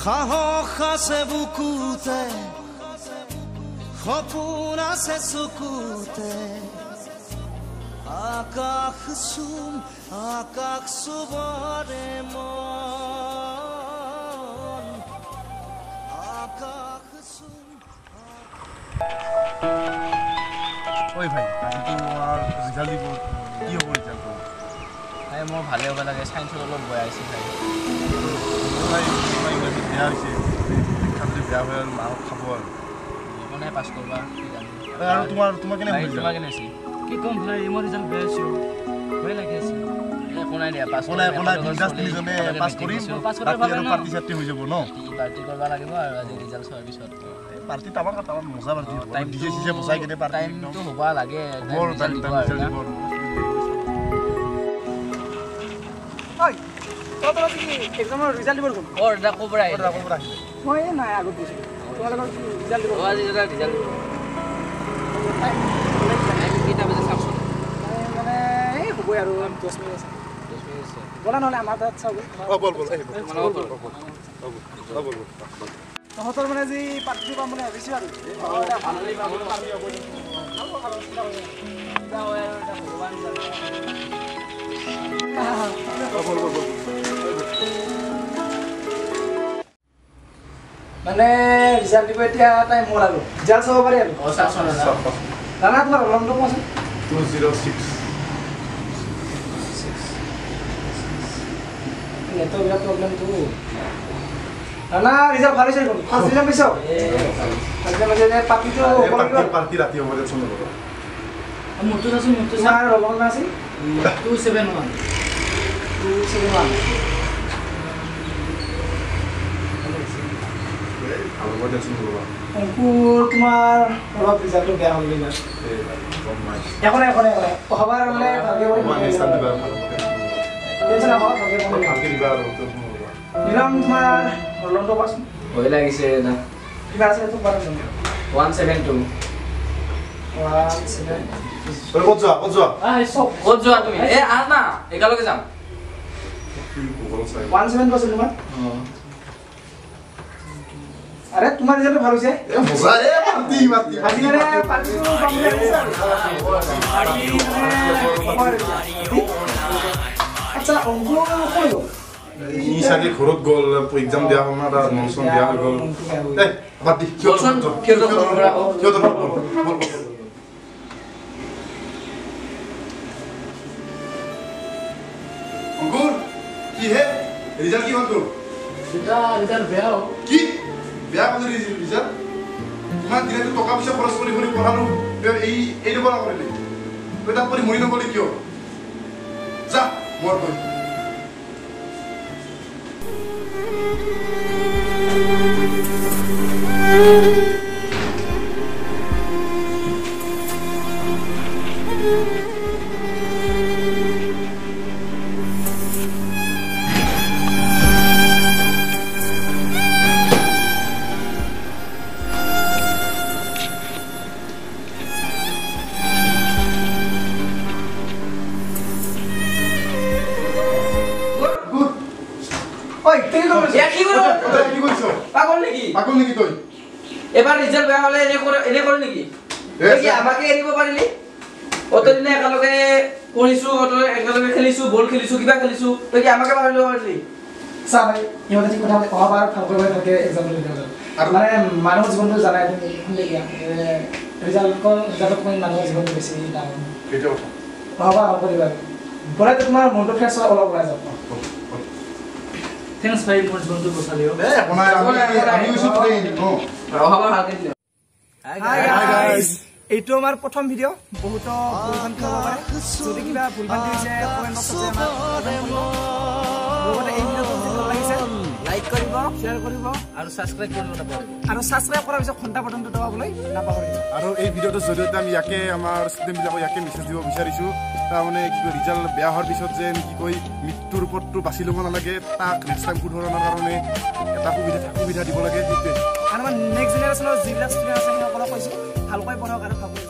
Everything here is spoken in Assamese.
সাহস আছে বুকুতে সপোন আছে চকুতে আকাশ চুবৰে মন আকাশ চুম ঐ ভাই আজি তোমাৰ ৰিজাল্ট দিব কি হ'ব ৰিজাল্ট ভাই মোৰ ভালে হ'ব লাগে সায়েন্সত অলপ বেয়া হৈছে ভাই ভাই ইমান বেয়া হৈছে পৰীক্ষাটো বেয়া হয় আৰু মাক খাব আৰু মানে পাছ কৰবা আৰু তোমাৰ কেনে হৈছে তোমাৰ কেনে আছে কি কম ভাই মোৰ ৰিজাল্ট বেয়া হৈছে ভয় লাগি আছে কোনাই দিয়া পাছ কোনাই বিন্দাস তিনিজনে পাছ কৰিম বাকি আৰু পাৰ্টি চাৰ্টি হৈ যাব ন পাৰ্টি কৰবা লাগিব আৰু আজি ৰিজাল্ট চোৱাৰ পিছত পাৰ্টি টাবা মজা পাৰ্টি টাইম ডিজে সিজে বসাই কেনে পাৰ্টি টাইমটো হ'বা লাগে বৰ টাইম ঐ তহঁতৰ কি এক্সামৰ ৰিজাল্ট দিব কোন অৰ্ডাৰ কোবৰা আহিলে মই নাই আগত দিছিলোঁ তোমালোকৰ কি ৰিজাল্ট দিব আজি ৰিজাল্ট কেইটা বজাত চাওকচোন মানে এই হ'বই আৰু 10 মিনিট আছে বলা নহ'লে আমাৰ তাত চাব বল তহঁতৰ মানে যি পাৰ্টি পাম বুলি ভাবিছোঁ আৰু মানে ৰিজাল্ট দিব এতিয়া টাইম হ'ল আৰু ৰিজাল্ট চাব পাৰি আৰু দাদা তোমাৰ ৰলমটো কোৱাচোন 206 নেটৰ বিৰাট প্ৰব্লেমটো দাদা ৰিজাল্ট ভাল হৈছে দেখোন ফাৰ্ষ্ট ডিভিজন পাইছ পাৰ্টিটো পাৰ্টি ৰাতি হ'ব দে চোন মোৰটো তোমাৰ ৰলম না আছিল 271 অংকুৰ তোমাৰ অলপ ৰিজাল্টটো বেয়া হ'ল না একো নাই পঢ়াবাৰ হ'লে নিলাম তোমাৰ ৰলমটো কোৱাচোন ভয় লাগিছে না কিবা আছে তোক বাৰু 172 ক'ত যোৱা ক'ত যোৱা তুমি এ আহ না একেলগে যাম 17 আছিল তোমাৰ আৰে তোমাৰ ৰিজাল্ট ভালো হইছে এ মজা এ পাৰ্টি আজি মানে পাৰ্টিটো কমপ্লিট হইছে আচ্ছা অংক কইলো নিশাকে ঘৰত গ'ল এক্সাম দিয়া হ'ল না ননসন দিয়া হৈ গ'ল এ পাৰ্টি কিয় অংকুৰ কি হে ৰিজাল্ট কি হ'ল তোৰ ৰিজাল্ট বেয়া কি বেয়া কৰি ৰিজাল্ট ইমান দিনে টকা পইচা খৰচ কৰি পঢ়ালো এইটো পৰা কৰিলি তই তাত পঢ়ি মৰি নগলি কিয় যা মৰ গৈ পাগল নেকি তই এবাৰ ৰিজাল্ট বেয়া হলে এনে কৰে নেকি কি আমাকে এৰিব পাৰিলি অতদিনে একেলগে পঢ়িছো একেলগে খেলিছো বল খেলিছো কিবা খেলিছো তই কি আমাকে পাৰিব পাৰিলি চা ভাই ইহঁতে ঠিক কথা পঢ়াবাৰ ভাল কৰিব থাকে এক্সাম ৰিজাল্ট আৰু মানে মানুহৰ জীৱনটো জানাই তুমি শুনিলে ৰিজাল্ট কৰি মানুহৰ জীৱনটো বেছি ডাঙৰ এইটো পঢ়াবা ভাল কৰিবা পঢ়াই তোমাৰ মনটো ফ্ৰেছ অলপ ওলাই যাব থ্যাঙ্কস ভাই মোৰ জীৱনটো বচালিও এ বনাই আমি উচিত কৰি নো ৰহাবা ভালকে দিও হাই গাইস এইটো আমাৰ প্ৰথম ভিডিও বহুত ভুলভ্ৰান্তি হ'ব পাৰে যদি কিবা ভুলভ্ৰান্তি হৈছে কমেন্ট বক্সত লগতে এই ভিডিওটো ভাল লাগিছে লাইক কৰিব শেয়াৰ কৰিব আৰু সাবস্ক্ৰাইব কৰিব নাপাহৰিব আৰু সাবস্ক্ৰাইব কৰাৰ পিছত ঘণ্টা বটনটো দবাবলৈ নাপাহৰিব আৰু এই ভিডিওটোৰ জৰিয়তে আমি ইয়াকে আমাৰ ষ্টুডেণ্টবিলাকক ইয়াকে মেছেজ দিব বিচাৰিছোঁ তাৰমানে কি কয় ৰিজাল্ট বেয়া হোৱাৰ পিছত যেন কি কয় মৃত্যুৰ ওপৰতো বাছি ল'ব নালাগে তাক নেক্সট টাইম শুধৰণাৰ কাৰণে এটা সুবিধা দিব লাগে সেইটোৱে আৰু আমাৰ নেক্সট জেনেৰেশ্যনৰ যিবিলাক ষ্টুডেণ্ট আছে সেইসকলক কৈছোঁ ভালকৈ পঢ়ক আৰু ভালকৈ